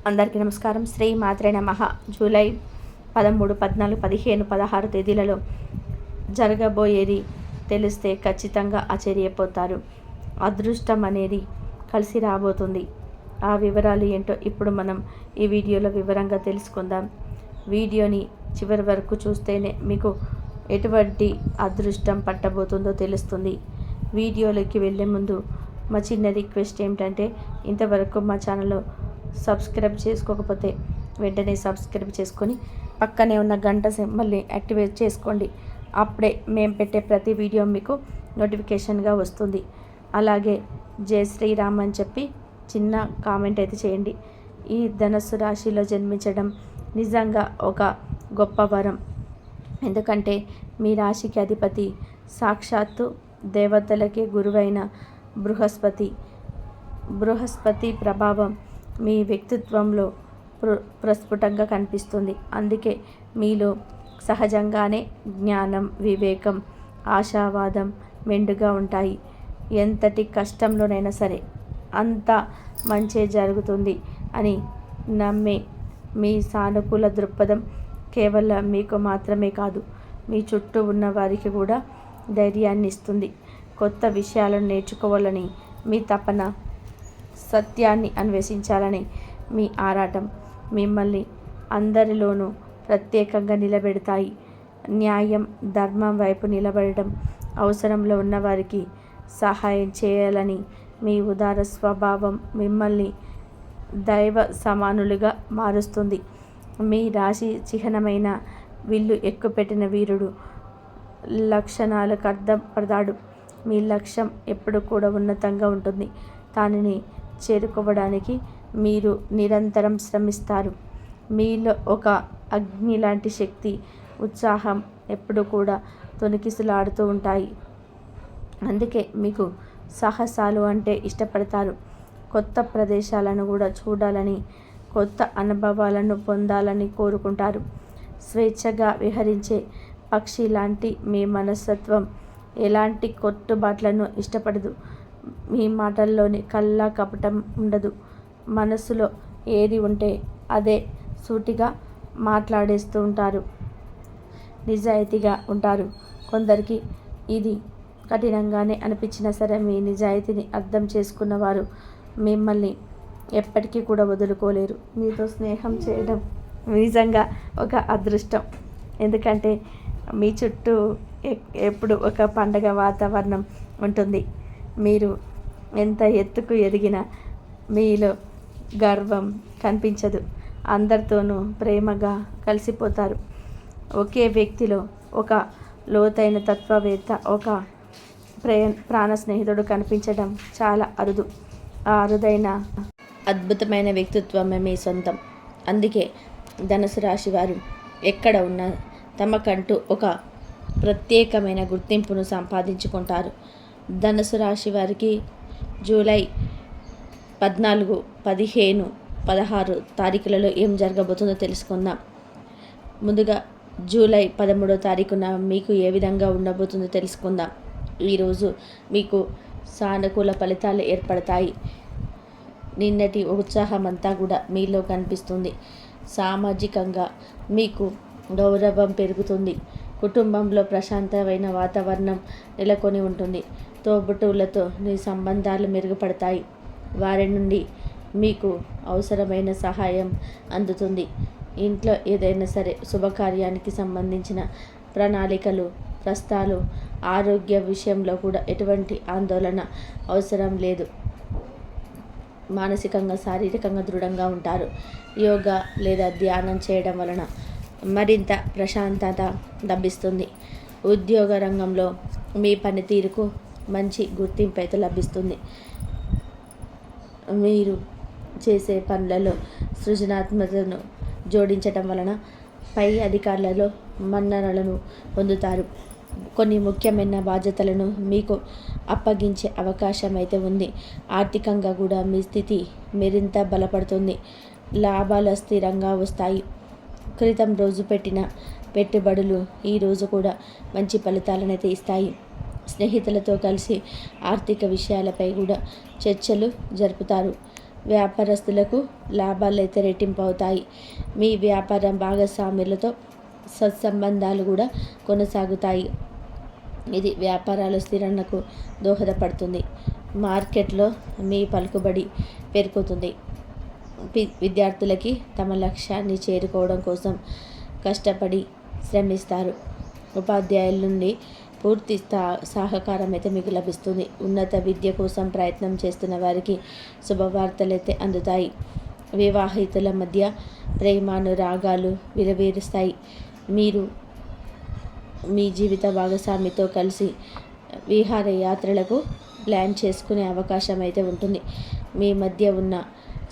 అందరికీ నమస్కారం. శ్రీ మాత్రే నమః. జూలై 13, 14, 15, 16 తేదీలలో జరగబోయేది తెలిస్తే ఖచ్చితంగా ఆశ్చర్యపోతారు. అదృష్టం అనేది కలిసి రాబోతుంది. ఆ వివరాలు ఏంటో ఇప్పుడు మనం ఈ వీడియోలో వివరంగా తెలుసుకుందాం. వీడియోని చివరి వరకు చూస్తేనే మీకు ఎటువంటి అదృష్టం పట్టబోతుందో తెలుస్తుంది. వీడియోలోకి వెళ్ళే ముందు మా చిన్న రిక్వెస్ట్ ఏమిటంటే, ఇంతవరకు మా ఛానల్లో సబ్స్క్రైబ్ చేసుకోకపోతే వెంటనే సబ్స్క్రైబ్ చేసుకొని పక్కనే ఉన్న గంట సింబల్ని యాక్టివేట్ చేసుకోండి. అప్పుడే మేము పెట్టే ప్రతి వీడియో మీకు నోటిఫికేషన్గా వస్తుంది. అలాగే జై శ్రీరామ్ అని చెప్పి చిన్న కామెంట్ అయితే చేయండి. ఈ ధనస్సు రాశిలో జన్మించడం నిజంగా ఒక గొప్ప వరం. ఎందుకంటే మీ రాశికి అధిపతి సాక్షాత్తు దేవతలకే గురువైన బృహస్పతి ప్రభావం మీ వ్యక్తిత్వంలో ప్రస్ఫుటంగా కనిపిస్తుంది. అందుకే మీలో సహజంగానే జ్ఞానం, వివేకం, ఆశావాదం మెండుగా ఉంటాయి. ఎంతటి కష్టంలోనైనా సరే అంత మంచే జరుగుతుంది అని నమ్మే మీ సానుకూల దృక్పథం కేవలం మీకు మాత్రమే కాదు, మీ చుట్టూ ఉన్న వారికి కూడా ధైర్యాన్ని ఇస్తుంది. కొత్త విషయాలను నేర్చుకోవాలని మీ తపన, సత్యాన్ని అన్వేషించాలని మీ ఆరాటం మిమ్మల్ని అందరిలోనూ ప్రత్యేకంగా నిలబెడతాయి. న్యాయం, ధర్మం వైపు నిలబడడం, అవసరంలో ఉన్నవారికి సహాయం చేయాలని మీ ఉదార స్వభావం మిమ్మల్ని దైవ సమానులుగా మారుస్తుంది. మీ రాశి చిహ్నమైన విల్లు ఎక్కుపెట్టిన వీరుడు లక్షణాలకు అర్థం పడతాడు. మీ లక్ష్యం ఎప్పుడు కూడా ఉన్నతంగా ఉంటుంది. దానిని చేరుకోవడానికి మీరు నిరంతరం శ్రమిస్తారు. మీలో ఒక అగ్ని లాంటి శక్తి, ఉత్సాహం ఎప్పుడు కూడా తొణికిసలాడుతూ ఉంటాయి. అందుకే మీకు సాహసాలు అంటే ఇష్టపడతారు. కొత్త ప్రదేశాలను కూడా చూడాలని, కొత్త అనుభవాలను పొందాలని కోరుకుంటారు. స్వేచ్ఛగా విహరించే పక్షి లాంటి మీ మనస్తత్వం ఎలాంటి కట్టుబాట్లను ఇష్టపడదు. మీ మాటల్లోని కల్లా కపటం ఉండదు. మనసులో ఏది ఉంటే అదే సూటిగా మాట్లాడేస్తూ ఉంటారు. నిజాయితీగా ఉంటారు. కొందరికి ఇది కఠినంగానే అనిపించినా సరే మీ నిజాయితీని అర్థం చేసుకున్నవారు మిమ్మల్ని ఎప్పటికీ కూడా వదులుకోలేరు. మీతో స్నేహం చేయడం నిజంగా ఒక అదృష్టం. ఎందుకంటే మీ చుట్టూ ఎప్పుడు ఒక పండగ వాతావరణం ఉంటుంది. మీరు ఎంత ఎత్తుకు ఎదిగినా మీలో గర్వం కనిపించదు. అందరితోనూ ప్రేమగా కలిసిపోతారు. ఒకే వ్యక్తిలో ఒక లోతైన తత్వవేత్త, ఒక ప్రాణ స్నేహితుడు కనిపించడం చాలా అరుదు. ఆ అరుదైన అద్భుతమైన వ్యక్తిత్వమే మీ సొంతం. అందుకే ధనుసు రాశి వారు ఎక్కడ ఉన్నా తమకంటూ ఒక ప్రత్యేకమైన గుర్తింపును సంపాదించుకుంటారు. ధనుసు రాశి వారికి జూలై 14, 15, 16 తారీఖులలో ఏం జరగబోతుందో తెలుసుకుందాం. ముందుగా జూలై 13వ తారీఖున మీకు ఏ విధంగా ఉండబోతుందో తెలుసుకుందాం. ఈరోజు మీకు సానుకూల ఫలితాలు ఏర్పడతాయి. నిన్నటి ఉత్సాహం అంతా కూడా మీలో కనిపిస్తుంది. సామాజికంగా మీకు గౌరవం పెరుగుతుంది. కుటుంబంలో ప్రశాంతమైన వాతావరణం నెలకొని ఉంటుంది. తోబుట్టువులతో మీ సంబంధాలు మెరుగుపడతాయి. వారి నుండి మీకు అవసరమైన సహాయం అందుతుంది. ఇంట్లో ఏదైనా సరే శుభకార్యానికి సంబంధించిన ప్రణాళికలు, ప్రస్తాలు, ఆరోగ్య విషయంలో కూడా ఎటువంటి ఆందోళన అవసరం లేదు. మానసికంగా, శారీరకంగా దృఢంగా ఉంటారు. యోగా లేదా ధ్యానం చేయడం వలన మరింత ప్రశాంతత లభిస్తుంది. ఉద్యోగ రంగంలో మీ పనితీరుకు మంచి గుర్తింపు అయితే లభిస్తుంది. మీరు చేసే పనులలో సృజనాత్మకతను జోడించడం వలన పై అధికారులలో మన్ననలను పొందుతారు. కొన్ని ముఖ్యమైన బాధ్యతలను మీకు అప్పగించే అవకాశం అయితే ఉంది. ఆర్థికంగా కూడా మీ స్థితి మరింత బలపడుతుంది. లాభాలు స్థిరంగా వస్తాయి. క్రితం రోజు పెట్టిన పెట్టుబడులు ఈరోజు కూడా మంచి ఫలితాలను అయితే ఇస్తాయి. స్నేహితులతో కలిసి ఆర్థిక విషయాలపై కూడా చర్చలు జరుపుతారు. వ్యాపారస్తులకు లాభాలు అయితే రెట్టింపు అవుతాయి. మీ వ్యాపార భాగస్వాములతో సత్సంబంధాలు కూడా కొనసాగుతాయి. ఇది వ్యాపారాల స్థిరణకు దోహదపడుతుంది. మార్కెట్లో మీ పలుకుబడి పెరుగుతుంది. విద్యార్థులకి తమ లక్ష్యాన్ని చేరుకోవడం కోసం కష్టపడి శ్రమిస్తారు. ఉపాధ్యాయుల నుండి పూర్తి సహకారం అయితే మీకు లభిస్తుంది. ఉన్నత విద్య కోసం ప్రయత్నం చేస్తున్న వారికి శుభవార్తలు అయితే అందుతాయి. వివాహితుల మధ్య ప్రేమానురాగాలు విరవీరుస్తాయి. మీరు మీ జీవిత భాగస్వామితో కలిసి విహారయాత్రలకు ప్లాన్ చేసుకునే అవకాశం అయితే ఉంటుంది. మీ మధ్య ఉన్న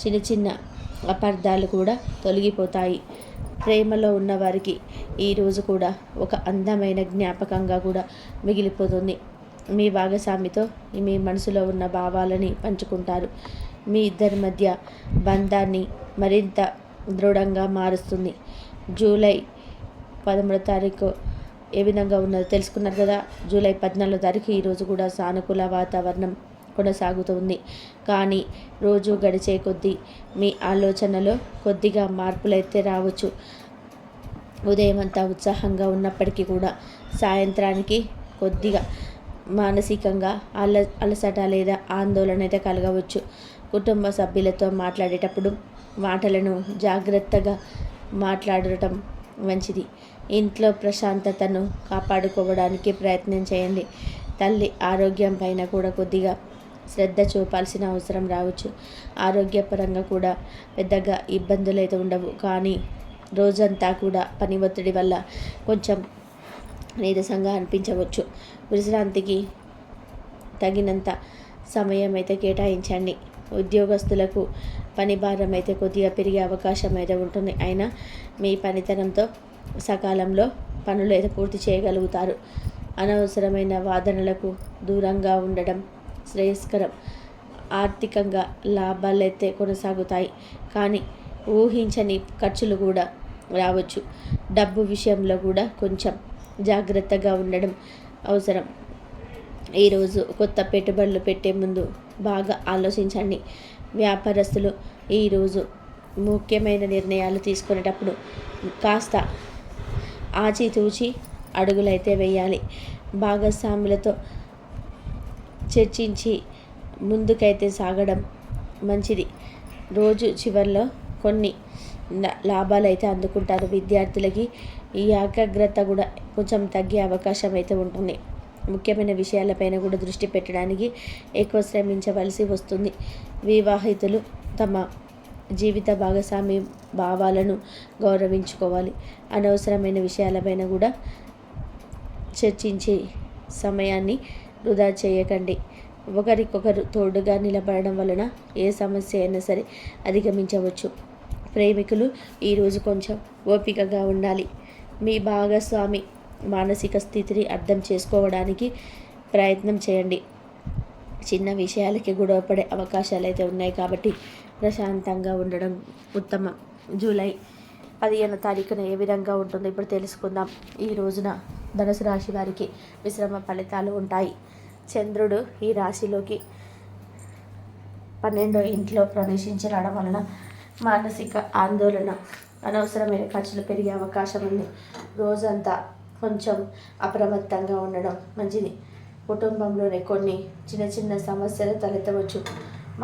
చిన్న చిన్న అపార్థాలు కూడా తొలగిపోతాయి. ప్రేమలో ఉన్నవారికి ఈరోజు కూడా ఒక అందమైన జ్ఞాపకంగా కూడా మిగిలిపోతుంది. మీ భాగస్వామితో మీ మనసులో ఉన్న భావాలని పంచుకుంటారు. మీ ఇద్దరి మధ్య బంధాన్ని మరింత దృఢంగా మారుస్తుంది. జూలై 13వ తారీఖు ఏ విధంగా ఉన్నదో తెలుసుకున్నారు కదా. జూలై 14వ తారీఖు ఈరోజు కూడా సానుకూల వాతావరణం కొనసాగుతుంది. కానీ రోజు గడిచే కొద్దీ మీ ఆలోచనలో కొద్దిగా మార్పులైతే రావచ్చు. ఉదయం అంతా ఉత్సాహంగా ఉన్నప్పటికీ కూడా సాయంత్రానికి కొద్దిగా మానసికంగా అలసట లేదా ఆందోళన అయితే కలగవచ్చు. కుటుంబ సభ్యులతో మాట్లాడేటప్పుడు మాటలను జాగ్రత్తగా మాట్లాడటం మంచిది. ఇంట్లో ప్రశాంతతను కాపాడుకోవడానికి ప్రయత్నం చేయండి. తల్లి ఆరోగ్యం పైన కూడా కొద్దిగా శ్రద్ధ చూపాల్సిన అవసరం రావచ్చు. ఆరోగ్యపరంగా కూడా పెద్దగా ఇబ్బందులు అయితే ఉండవు. కానీ రోజంతా కూడా పని ఒత్తిడి వల్ల కొంచెం నీరసంగా అనిపించవచ్చు. విశ్రాంతికి తగినంత సమయం అయితే కేటాయించండి. ఉద్యోగస్తులకు పని భారం అయితే కొద్దిగా పెరిగే అవకాశం అయితే ఉంటుంది. అయినా మీ పనితనంతో సకాలంలో పనులు అయితే పూర్తి చేయగలుగుతారు. అనవసరమైన వాదనలకు దూరంగా ఉండడం శ్రేయస్కరం. ఆర్థికంగా లాభాలు అయితే కొనసాగుతాయి. కానీ ఊహించని ఖర్చులు కూడా రావచ్చు. డబ్బు విషయంలో కూడా కొంచెం జాగ్రత్తగా ఉండడం అవసరం. ఈరోజు కొత్త పెట్టుబడులు పెట్టే ముందు బాగా ఆలోచించండి. వ్యాపారస్తులు ఈరోజు ముఖ్యమైన నిర్ణయాలు తీసుకునేటప్పుడు కాస్త ఆచితూచి అడుగులైతే వేయాలి. భాగస్వాములతో చర్చించి ముందుకైతే సాగడం మంచిది. రోజు చివరిలో కొన్ని లాభాలు అయితే అందుకుంటారు. విద్యార్థులకి ఈ ఏకాగ్రత కూడా కొంచెం తగ్గే అవకాశం అయితే ఉంటుంది. ముఖ్యమైన విషయాలపైన కూడా దృష్టి పెట్టడానికి ఎక్కువ శ్రమించవలసి వస్తుంది. వివాహితులు తమ జీవిత భాగస్వామి భావాలను గౌరవించుకోవాలి. అనవసరమైన విషయాలపైన కూడా చర్చించి సమయాన్ని వృధా చేయకండి. ఒకరికొకరు తోడుగా నిలబడడం వలన ఏ సమస్య అయినా సరే అధిగమించవచ్చు. ప్రేమికులు ఈరోజు కొంచెం ఓపికగా ఉండాలి. మీ భాగస్వామి మానసిక స్థితిని అర్థం చేసుకోవడానికి ప్రయత్నం చేయండి. చిన్న విషయాలకి గొడవపడే అవకాశాలు అయితే ఉన్నాయి కాబట్టి ప్రశాంతంగా ఉండడం ఉత్తమం. జూలై 15వ తారీఖున ఏ విధంగా ఉంటుందో ఇప్పుడు తెలుసుకుందాం. ఈ రోజున ధనుసు రాశి వారికి మిశ్రమ ఫలితాలు ఉంటాయి. చంద్రుడు ఈ రాశిలోకి 12వ ఇంట్లో ప్రవేశించడం వలన మానసిక ఆందోళన, అనవసరమైన ఖర్చులు పెరిగే అవకాశం ఉంది. రోజంతా కొంచెం అప్రమత్తంగా ఉండడం మంచిది. కుటుంబంలోనే కొన్ని చిన్న చిన్న సమస్యలు తలెత్తవచ్చు.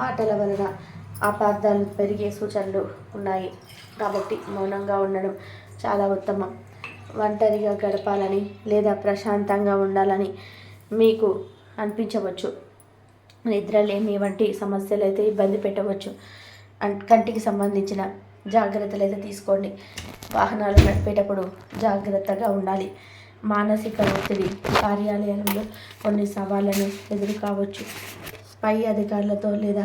మాటల వలన అపార్థాలు పెరిగే సూచనలు ఉన్నాయి కాబట్టి మౌనంగా ఉండడం చాలా ఉత్తమం. ఒంటరిగా గడపాలని లేదా ప్రశాంతంగా ఉండాలని మీకు అనిపించవచ్చు. నిద్రలేమి వంటి సమస్యలు అయితే ఇబ్బంది పెట్టవచ్చు. కంటికి సంబంధించిన జాగ్రత్తలు అయితే తీసుకోండి. వాహనాలు నడిపేటప్పుడు జాగ్రత్తగా ఉండాలి. మానసిక ఒత్తిడి, కార్యాలయంలో కొన్ని సవాళ్ళను ఎదురు కావచ్చు. పై అధికారులతో లేదా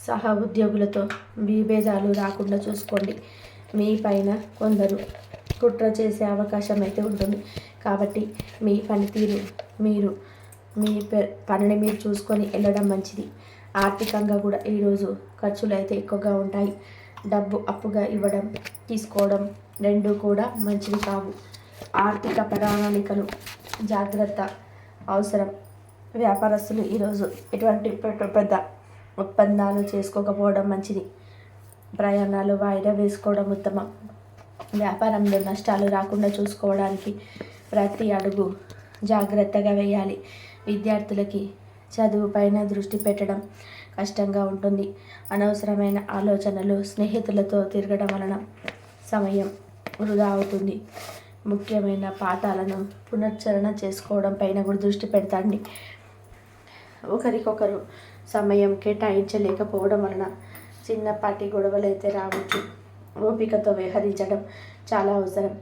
సహ ఉద్యోగులతో విభేదాలు రాకుండా చూసుకోండి. మీ పైన కొందరు కుట్ర చేసే అవకాశం అయితే ఉంటుంది కాబట్టి మీ పనితీరు మీ పనిని మీరు చూసుకొని వెళ్ళడం మంచిది. ఆర్థికంగా కూడా ఈరోజు ఖర్చులు అయితే ఎక్కువగా ఉంటాయి. డబ్బు అప్పుగా ఇవ్వడం, తీసుకోవడం రెండూ కూడా మంచివి కావు. ఆర్థిక ప్రణాళికలు జాగ్రత్త అవసరం. వ్యాపారస్తులు ఈరోజు ఎటువంటి పెద్ద ఒప్పందాలు చేసుకోకపోవడం మంచిది. ప్రయాణాలు వాయిదా వేసుకోవడం ఉత్తమం. వ్యాపారంలో నష్టాలు రాకుండా చూసుకోవడానికి ప్రతి అడుగు జాగ్రత్తగా వేయాలి. విద్యార్థులకి చదువుపైన దృష్టి పెట్టడం కష్టంగా ఉంటుంది. అనవసరమైన ఆలోచనలు, స్నేహితులతో తిరగడం వలన సమయం వృధా అవుతుంది. ముఖ్యమైన పాఠాలను పునశ్చరణ చేసుకోవడం పైన కూడా దృష్టి పెడతాండి. ఒకరికొకరు సమయం కేటాయించలేకపోవడం వలన చిన్నపాటి గొడవలు అయితే రావచ్చు. ఓపికతో వ్యవహరించడం చాలా అవసరం.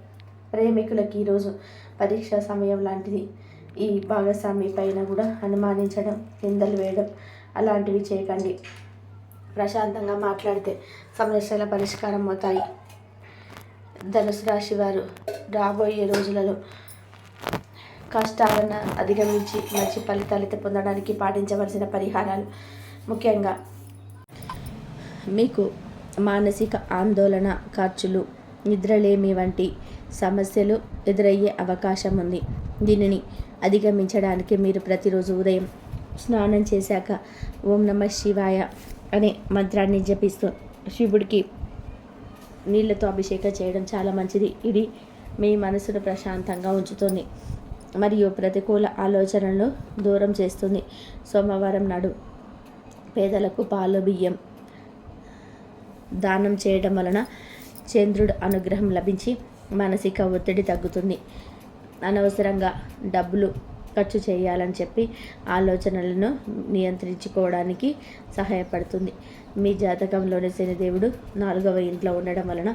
ప్రేమికులకి ఈరోజు పరీక్ష సమయం లాంటిది. ఈ భాగస్వామి పైన కూడా అనుమానించడం, నిందలు వేయడం అలాంటివి చేయకండి. ప్రశాంతంగా మాట్లాడితే సమస్యల పరిష్కారం అవుతాయి. ధనుసు రాశి వారు రాబోయే రోజులలో కష్టాలను అధిగమించి మంచి ఫలితాలు పొందడానికి పాటించవలసిన పరిహారాలు, ముఖ్యంగా మీకు మానసిక ఆందోళన, ఖర్చులు, నిద్రలేమి వంటి సమస్యలు ఎదురయ్యే అవకాశం ఉంది. దీనిని అధిగమించడానికి మీరు ప్రతిరోజు ఉదయం స్నానం చేశాక ఓం నమః శివాయ అనే మంత్రాన్ని జపిస్తూ శివుడికి నీళ్ళతో అభిషేకం చేయడం చాలా మంచిది. ఇది మీ మనసును ప్రశాంతంగా ఉంచుతుంది మరియు ప్రతికూల ఆలోచనలను దూరం చేస్తుంది. సోమవారం నాడు పేదలకు పాలు, బియ్యం దానం చేయడం వలన చంద్రుడు అనుగ్రహం లభించి మానసిక ఒత్తిడి తగ్గుతుంది. అనవసరంగా డబ్బులు ఖర్చు చేయాలని చెప్పి ఆలోచనలను నియంత్రించుకోవడానికి సహాయపడుతుంది. మీ జాతకంలోని శనిదేవుడు 4వ ఇంట్లో ఉండడం వలన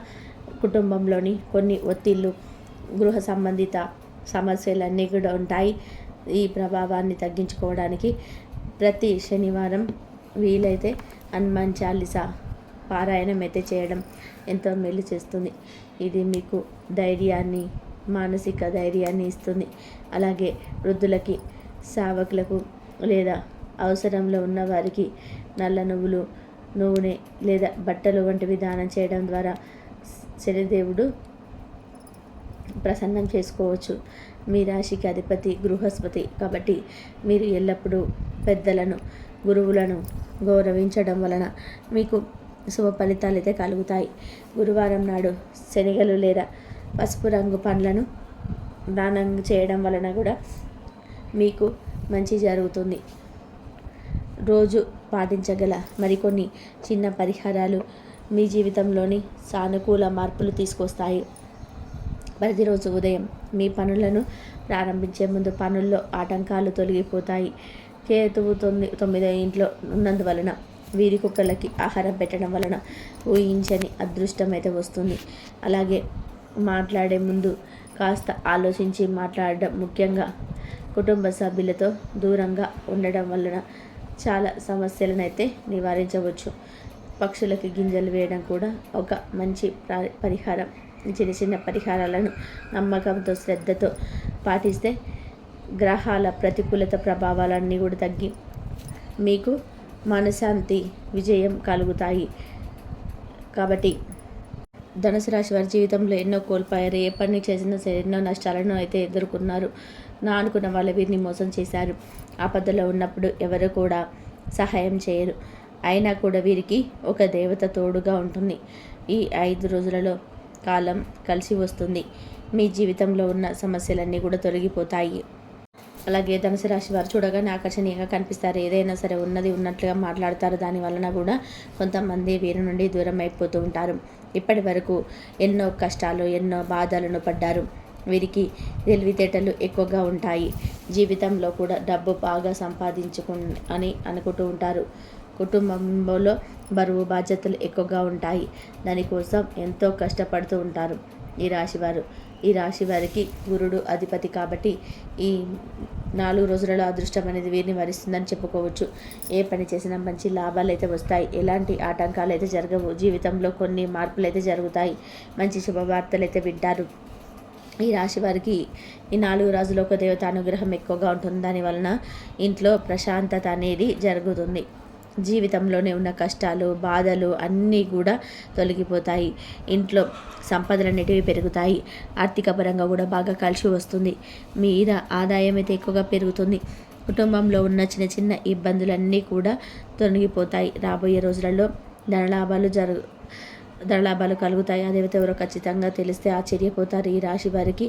కుటుంబంలోని కొన్ని ఒత్తిళ్ళు, గృహ సంబంధిత సమస్యలన్నీ కూడా ఉంటాయి. ఈ ప్రభావాన్ని తగ్గించుకోవడానికి ప్రతి శనివారం వీలైతే హనుమాన్ చాలీసా పారాయణం అయితే చేయడం ఎంతో మేలు చేస్తుంది. ఇది మీకు ధైర్యాన్ని, మానసిక ధైర్యాన్ని ఇస్తుంది. అలాగే వృద్ధులకి, సేవకులకు లేదా అవసరంలో ఉన్న వారికి నల్ల నువ్వులు, నూనె లేదా బట్టలు వంటివి దానం చేయడం ద్వారా శనిదేవుడు ప్రసన్నం చేసుకోవచ్చు. మీ రాశికి అధిపతి బృహస్పతి కాబట్టి మీరు ఎల్లప్పుడూ పెద్దలను, గురువులను గౌరవించడం వలన మీకు శుభ ఫలితాలు అయితే కలుగుతాయి. గురువారం నాడు శనగలు లేదా పసుపు రంగు పండ్లను దానం చేయడం వలన కూడా మీకు మంచి జరుగుతుంది. రోజు పాటించగల మరికొన్ని చిన్న పరిహారాలు మీ జీవితంలోని సానుకూల మార్పులు తీసుకొస్తాయి. ప్రతిరోజు ఉదయం మీ పనులను ప్రారంభించే ముందు పనుల్లో ఆటంకాలు తొలగిపోతాయి. కేతువు 9వ ఇంట్లో ఉన్నందువలన వీరి కుక్కలకి ఆహారం పెట్టడం వలన ఊహించని అదృష్టం అయితే వస్తుంది. అలాగే మాట్లాడే ముందు కాస్త ఆలోచించి మాట్లాడడం, ముఖ్యంగా కుటుంబ సభ్యులతో దూరంగా ఉండడం వలన చాలా సమస్యలను అయితే నివారించవచ్చు. పక్షులకి గింజలు వేయడం కూడా ఒక మంచి పరిహారం. చిన్న చిన్న పరిహారాలను నమ్మకంతో, శ్రద్ధతో పాటిస్తే గ్రహాల ప్రతికూలత ప్రభావాలన్నీ కూడా తగ్గి మీకు మనశాంతి, విజయం కలుగుతాయి. కాబట్టి ధనుసు రాశి వారి జీవితంలో ఎన్నో కోల్పోయారు. ఏ పని చేసినా సరే ఎన్నో నష్టాలను అయితే ఎదుర్కొన్నారు. అనుకున్న వాళ్ళు వీరిని మోసం చేశారు. ఆపదలో ఉన్నప్పుడు ఎవరు కూడా సహాయం చేయరు. అయినా కూడా వీరికి ఒక దేవత తోడుగా ఉంటుంది. ఈ 5 రోజులలో కాలం కలిసి వస్తుంది. మీ జీవితంలో ఉన్న సమస్యలన్నీ కూడా తొలగిపోతాయి. అలాగే ధనుసు రాశి వారు చూడగానే ఆకర్షణీయంగా కనిపిస్తారు. ఏదైనా సరే ఉన్నది ఉన్నట్లుగా మాట్లాడతారు. దాని వలన కూడా కొంతమంది వీరి నుండి దూరం అయిపోతూ ఉంటారు. ఇప్పటి వరకు ఎన్నో కష్టాలు, ఎన్నో బాధలను పడ్డారు. వీరికి తెలివితేటలు ఎక్కువగా ఉంటాయి. జీవితంలో కూడా డబ్బు బాగా అని అనుకుంటూ ఉంటారు. కుటుంబంలో బరువు, బాధ్యతలు ఎక్కువగా ఉంటాయి. దానికోసం ఎంతో కష్టపడుతూ ఉంటారు ఈ రాశి వారికి గురుడు అధిపతి కాబట్టి ఈ 4 రోజులలో అదృష్టం అనేది వీరిని వరిస్తుందని చెప్పుకోవచ్చు. ఏ పని చేసినా మంచి లాభాలు అయితే వస్తాయి. ఎలాంటి ఆటంకాలు అయితే జరగవు. జీవితంలో కొన్ని మార్పులు అయితే జరుగుతాయి. మంచి శుభవార్తలు అయితే వింటారు. ఈ రాశి వారికి ఈ 4 రోజులు ఒక దేవత అనుగ్రహం ఎక్కువగా ఉంటుంది. దానివలన ఇంట్లో ప్రశాంతత అనేది జరుగుతుంది. జీవితంలోనే ఉన్న కష్టాలు, బాధలు అన్నీ కూడా తొలగిపోతాయి. ఇంట్లో సంపదలు అనేటివి పెరుగుతాయి. ఆర్థిక పరంగా కూడా బాగా కలిసి వస్తుంది. మీద ఆదాయం అయితే ఎక్కువగా పెరుగుతుంది. కుటుంబంలో ఉన్న చిన్న చిన్న ఇబ్బందులన్నీ కూడా తొలగిపోతాయి. రాబోయే రోజులలో ధనలాభాలు ధనలాభాలు కలుగుతాయి. అదేవిధంగా ఎవరో ఖచ్చితంగా తెలిస్తే ఆశ్చర్యపోతారు. ఈ రాశి వారికి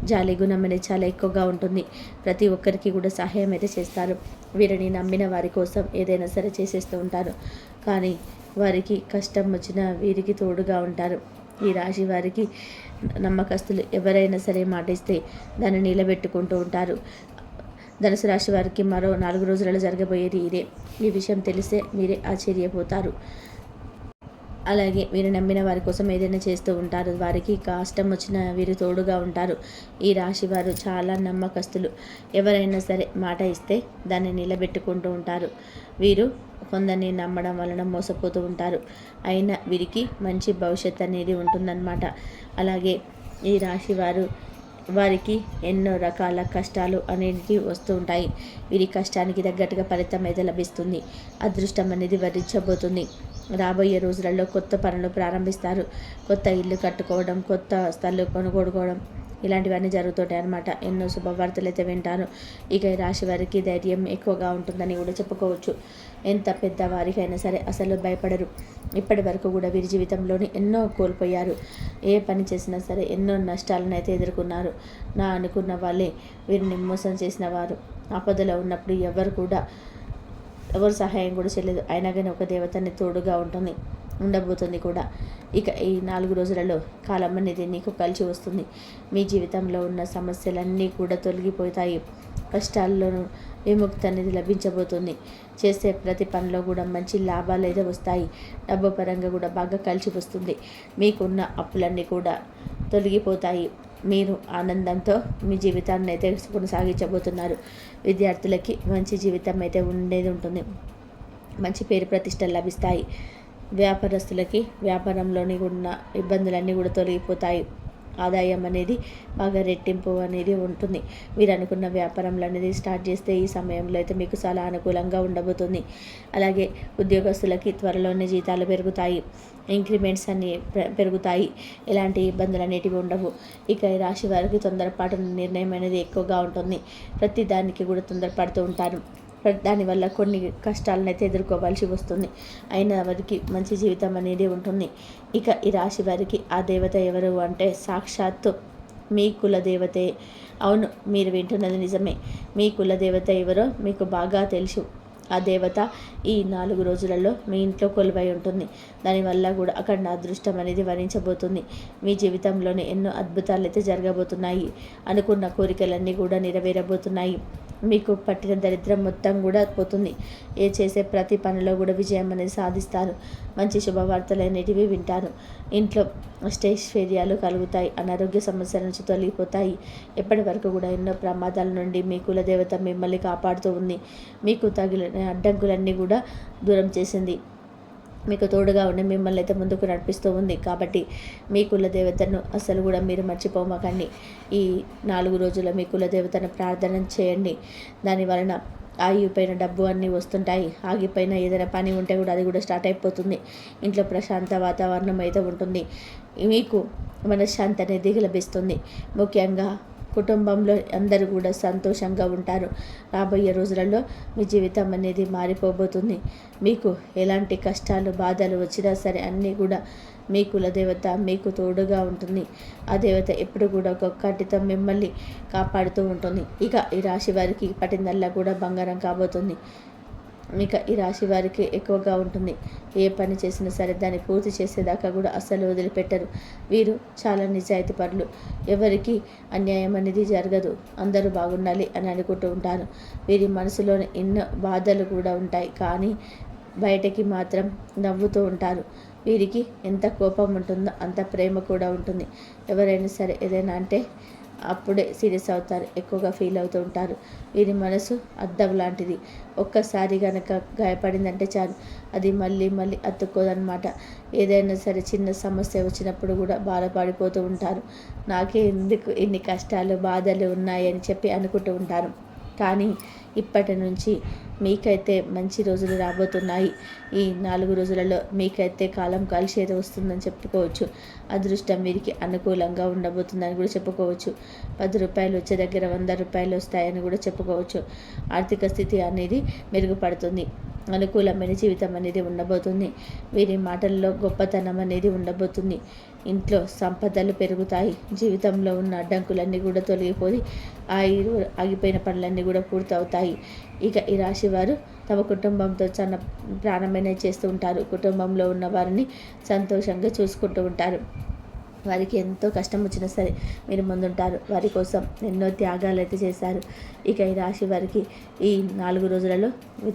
జాలి గుణం అనేది చాలా ఎక్కువగా ఉంటుంది. ప్రతి ఒక్కరికి కూడా సహాయం అయితే చేస్తారు. వీరిని నమ్మిన వారి కోసం ఏదైనా సరే చేసేస్తూ ఉంటారు. కానీ వారికి కష్టం వచ్చినా వీరికి తోడుగా ఉంటారు. ఈ రాశి వారికి నమ్మకస్తులు ఎవరైనా సరే మాట ఇస్తే దాన్ని నిలబెట్టుకుంటూ ఉంటారు. ధనుసు రాశి వారికి మరో 4 రోజులలో జరగబోయేది ఇదే. ఈ విషయం తెలిస్తే మీరే ఆశ్చర్యపోతారు. అలాగే వీరు నమ్మిన వారి కోసం ఏదైనా చేస్తూ ఉంటారు. వారికి కష్టం వచ్చిన వీరు తోడుగా ఉంటారు. ఈ రాశి వారు చాలా నమ్మకస్తులు. ఎవరైనా సరే మాట ఇస్తే దాన్ని నిలబెట్టుకుంటూ ఉంటారు. వీరు కొందరిని నమ్మడం వలన మోసపోతూ ఉంటారు. అయినా వీరికి మంచి భవిష్యత్తు అనేది ఉంటుందన్నమాట. అలాగే ఈ రాశి వారికి ఎన్నో రకాల కష్టాలు అనేవి వస్తూ ఉంటాయి. వీరి కష్టానికి తగ్గట్టుగా ఫలితం అయితే లభిస్తుంది. అదృష్టం అనేది వరించబోతుంది. రాబోయే రోజులలో కొత్త పనులు ప్రారంభిస్తారు. కొత్త ఇల్లు కట్టుకోవడం, కొత్త స్థలం కొనుగోడుకోవడం ఇలాంటివన్నీ జరుగుతుంటాయి అన్నమాట. ఎన్నో శుభవార్తలు అయితే వింటారు. ఇక ఈ రాశి వారికి ధైర్యం ఎక్కువగా ఉంటుందని కూడా చెప్పుకోవచ్చు. ఎంత పెద్దవారికైనా సరే అసలు భయపడరు. ఇప్పటి వరకు కూడా వీరి జీవితంలోని ఎన్నో కోల్పోయారు. ఏ పని చేసినా సరే ఎన్నో నష్టాలను అయితే ఎదుర్కొన్నారు. నా అనుకున్న వాళ్ళే వీరిని మోసం చేసిన వారు. ఆపదలో ఉన్నప్పుడు ఎవరు సహాయం కూడా చేయలేదు. అయినా కానీ ఒక దేవతని తోడుగా ఉండబోతుంది కూడా. ఇక ఈ 4 రోజులలో కాలం అనేది నీకు కలిసి వస్తుంది. మీ జీవితంలో ఉన్న సమస్యలన్నీ కూడా తొలగిపోతాయి. కష్టాల్లోనూ విముక్తి అనేది లభించబోతుంది. చేసే ప్రతి పనిలో కూడా మంచి లాభాలు అయితే వస్తాయి. డబ్బు పరంగా కూడా బాగా కలిసి వస్తుంది. మీకున్న అప్పులన్నీ కూడా తొలగిపోతాయి. మీరు ఆనందంతో మీ జీవితాన్ని అయితే కొనసాగించబోతున్నారు. విద్యార్థులకి మంచి జీవితం అయితే ఉండేది ఉంటుంది. మంచి పేరు ప్రతిష్టలు లభిస్తాయి. వ్యాపారస్తులకి వ్యాపారంలోని ఉన్న ఇబ్బందులన్నీ కూడా తొలగిపోతాయి. ఆదాయం అనేది బాగా రెట్టింపు అనేది ఉంటుంది. మీరు అనుకున్న వ్యాపారంలో అనేది స్టార్ట్ చేస్తే ఈ సమయంలో అయితే మీకు చాలా అనుకూలంగా ఉండబోతుంది. అలాగే ఉద్యోగస్తులకి త్వరలోనే జీతాలు పెరుగుతాయి. ఇంక్రిమెంట్స్ అన్నీ పెరుగుతాయి. ఎలాంటి ఇబ్బందులు అనేటివి ఉండవు. ఇక ఈ రాశి వారికి తొందరపాటు నిర్ణయం అనేది ఎక్కువగా ఉంటుంది. ప్రతి దానికి కూడా తొందరపడుతూ ఉంటారు. దానివల్ల కొన్ని కష్టాలను అయితే ఎదుర్కోవాల్సి వస్తుంది. అయినా వారికి మంచి జీవితం అనేది ఉంటుంది. ఇక ఈ రాశి వారికి ఆ దేవత ఎవరు అంటే సాక్షాత్తు మీ కుల దేవతే. అవును, మీరు వింటున్నది నిజమే. మీ కుల దేవత ఎవరో మీకు బాగా తెలుసు. ఆ దేవత ఈ 4 రోజులలో మీ ఇంట్లో కొలువై ఉంటుంది. దానివల్ల కూడా అఖండ అదృష్టం అనేది వరించబోతుంది. మీ జీవితంలోనే ఎన్నో అద్భుతాలు అయితే జరగబోతున్నాయి. అనుకున్న కోరికలన్నీ కూడా నెరవేరబోతున్నాయి. మీకు పట్టిన దరిద్రం మొత్తం కూడా పోతుంది. చేసే ప్రతి పనిలో కూడా విజయం అనేది సాధిస్తారు. మంచి శుభవార్తలు అనేటివి వింటారు. ఇంట్లో స్టేష్ కలుగుతాయి. అనారోగ్య సమస్యల నుంచి తొలగిపోతాయి. ఎప్పటి వరకు కూడా ఎన్నో ప్రమాదాల నుండి మీ కులదేవత మిమ్మల్ని కాపాడుతూ ఉంది. మీకు తగిలిన అడ్డంకులన్నీ కూడా దూరం చేసింది. మీకు తోడుగా ఉండి మిమ్మల్ని అయితే ముందుకు నడిపిస్తూ ఉంది. కాబట్టి మీ కులదేవతను అసలు కూడా మీరు మర్చిపోమకండి. ఈ 4 రోజుల మీ కులదేవతను ప్రార్థన చేయండి. దాని వలన ఆగిపోయిన డబ్బు అన్నీ వస్తుంటాయి. ఆగిపోయిన ఏదైనా పని ఉంటే కూడా అది కూడా స్టార్ట్ అయిపోతుంది. ఇంట్లో ప్రశాంత వాతావరణం అయితే ఉంటుంది. మీకు మనశ్శాంతి అనేది లభిస్తుంది. ముఖ్యంగా కుటుంబంలో అందరూ కూడా సంతోషంగా ఉంటారు. రాబోయే రోజులలో మీ జీవితం అనేది మారిపోబోతుంది. మీకు ఎలాంటి కష్టాలు బాధలు వచ్చినా సరే అన్నీ కూడా మీ కులదేవత మీకు తోడుగా ఉంటుంది. ఆ దేవత ఎప్పుడు కూడా ఒక్కొక్కటితో మిమ్మల్ని కాపాడుతూ ఉంటుంది. ఇక ఈ రాశి వారికి పట్టిందల్లా కూడా బంగారం కాబోతుంది. ఇక ఈ రాశి వారికి ఎక్కువగా ఉంటుంది. ఏ పని చేసినా సరే దాన్ని పూర్తి చేసేదాకా కూడా అస్సలు వదిలిపెట్టరు. వీరు చాలా నిజాయితీ పరులు. ఎవరికి అన్యాయం అనేది జరగదు. అందరూ బాగుండాలి అని అనుకుంటూ ఉంటారు. వీరి మనసులోని ఎన్నో బాధలు కూడా ఉంటాయి. కానీ బయటకి మాత్రం నవ్వుతూ ఉంటారు. వీరికి ఎంత కోపం ఉంటుందో అంత ప్రేమ కూడా ఉంటుంది. ఎవరైనా సరే ఏదైనా అంటే అప్పుడే సీరియస్ అవుతారు. ఎక్కువగా ఫీల్ అవుతూ ఉంటారు. వీరి మనసు అద్దం లాంటిది. ఒక్కసారి కనుక గాయపడిందంటే చాలు, అది మళ్ళీ మళ్ళీ అతుక్కోదన్నమాట. ఏదైనా సరే చిన్న సమస్య వచ్చినప్పుడు కూడా బాధపడిపోతూ ఉంటారు. నాకే ఎందుకు ఇన్ని కష్టాలు బాధలు ఉన్నాయని చెప్పి అనుకుంటూ ఉంటారు. కానీ ఇప్పటి నుంచి మీకైతే మంచి రోజులు రాబోతున్నాయి. ఈ 4 రోజులలో మీకైతే కాలం కలిసేది వస్తుందని చెప్పుకోవచ్చు. అదృష్టం వీరికి అనుకూలంగా ఉండబోతుందని కూడా చెప్పుకోవచ్చు. 10 రూపాయలు వచ్చే దగ్గర 100 రూపాయలు వస్తాయని కూడా చెప్పుకోవచ్చు. ఆర్థిక స్థితి అనేది మెరుగుపడుతుంది. అనుకూలమైన జీవితం అనేది ఉండబోతుంది. వీరి మాటల్లో గొప్పతనం అనేది ఉండబోతుంది. ఇంట్లో సంపదలు పెరుగుతాయి. జీవితంలో ఉన్న అడ్డంకులన్నీ కూడా తొలగిపోయి ఆగిపోయిన పనులన్నీ కూడా పూర్తవుతాయి. ఇక ఈ రాశి వారు తమ కుటుంబంతో చాలా ప్రాణమైన చేస్తూ ఉంటారు. కుటుంబంలో ఉన్న వారిని సంతోషంగా చూసుకుంటూ ఉంటారు. వారికి ఎంతో కష్టం వచ్చినా సరే మీరు ముందుంటారు. వారి కోసం ఎన్నో త్యాగాలు అయితే చేశారు. ఇక ఈ రాశి వారికి ఈ 4 రోజులలో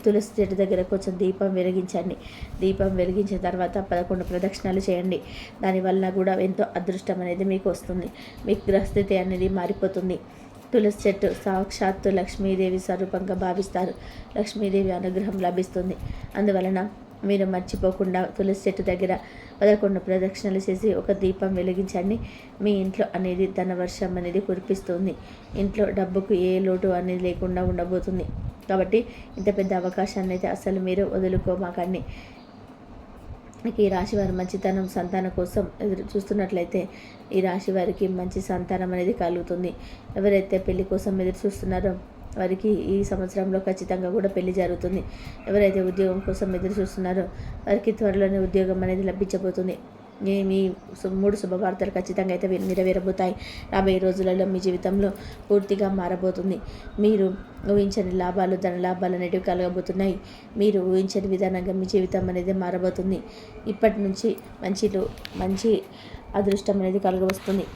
తులసి చెట్టు దగ్గర కొంచెం దీపం వెలిగించండి. దీపం వెలిగించిన తర్వాత 11 ప్రదక్షిణాలు చేయండి. దానివల్ల కూడా ఎంతో అదృష్టం అనేది మీకు వస్తుంది. మీ గ్రహస్థితి అనేది మారిపోతుంది. తులసి చెట్టు సాక్షాత్తు లక్ష్మీదేవి స్వరూపంగా భావిస్తారు. లక్ష్మీదేవి అనుగ్రహం లభిస్తుంది. అందువలన మీరు మర్చిపోకుండా తులసి చెట్టు దగ్గర 11 ప్రదక్షిణలు చేసి ఒక దీపం వెలిగించండి. మీ ఇంట్లో అనేది ధనవర్షం అనేది కురిపిస్తుంది. ఇంట్లో డబ్బుకు ఏ లోటు అనేది లేకుండా ఉండబోతుంది. కాబట్టి ఇంత పెద్ద అవకాశాన్ని అయితే అసలు మీరు వదులుకోమాకండి. ఈ రాశి వారి మంచితనం సంతానం కోసం ఎదురు చూస్తున్నట్లయితే ఈ రాశి వారికి మంచి సంతానం అనేది కలుగుతుంది. ఎవరైతే పెళ్లి కోసం ఎదురు చూస్తున్నారో వారికి ఈ సంవత్సరంలో ఖచ్చితంగా కూడా పెళ్లి జరుగుతుంది. ఎవరైతే ఉద్యోగం కోసం ఎదురు చూస్తున్నారో వారికి త్వరలోనే ఉద్యోగం అనేది లభించబోతుంది. మీ 3 శుభవార్తలు ఖచ్చితంగా అయితే నెరవేరబోతాయి. రాబోయే రోజులలో మీ జీవితంలో పూర్తిగా మారబోతుంది. మీరు ఊహించని లాభాలు, ధన లాభాలు అనేటివి కలగబోతున్నాయి. మీరు ఊహించని విధానంగా మీ జీవితం అనేది మారబోతుంది. ఇప్పటి నుంచి మంచి అదృష్టం అనేది కలగవస్తుంది.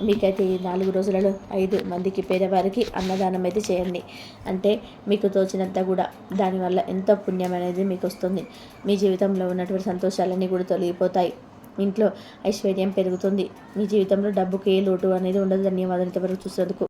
మీకైతే ఈ 4 రోజులలో 5 మందికి పేదవారికి అన్నదానం అయితే చేయండి. అంటే మీకు తోచినంత కూడా దానివల్ల ఎంతో పుణ్యం అనేది మీకు వస్తుంది. మీ జీవితంలో ఉన్నటువంటి సంతోషాలన్నీ కూడా తొలగిపోతాయి. ఇంట్లో ఐశ్వర్యం పెరుగుతుంది. మీ జీవితంలో డబ్బుకి ఏ లోటు అనేది ఉండదు. ధన్యవాదాలు ఇంతవరకు చూసేందుకు.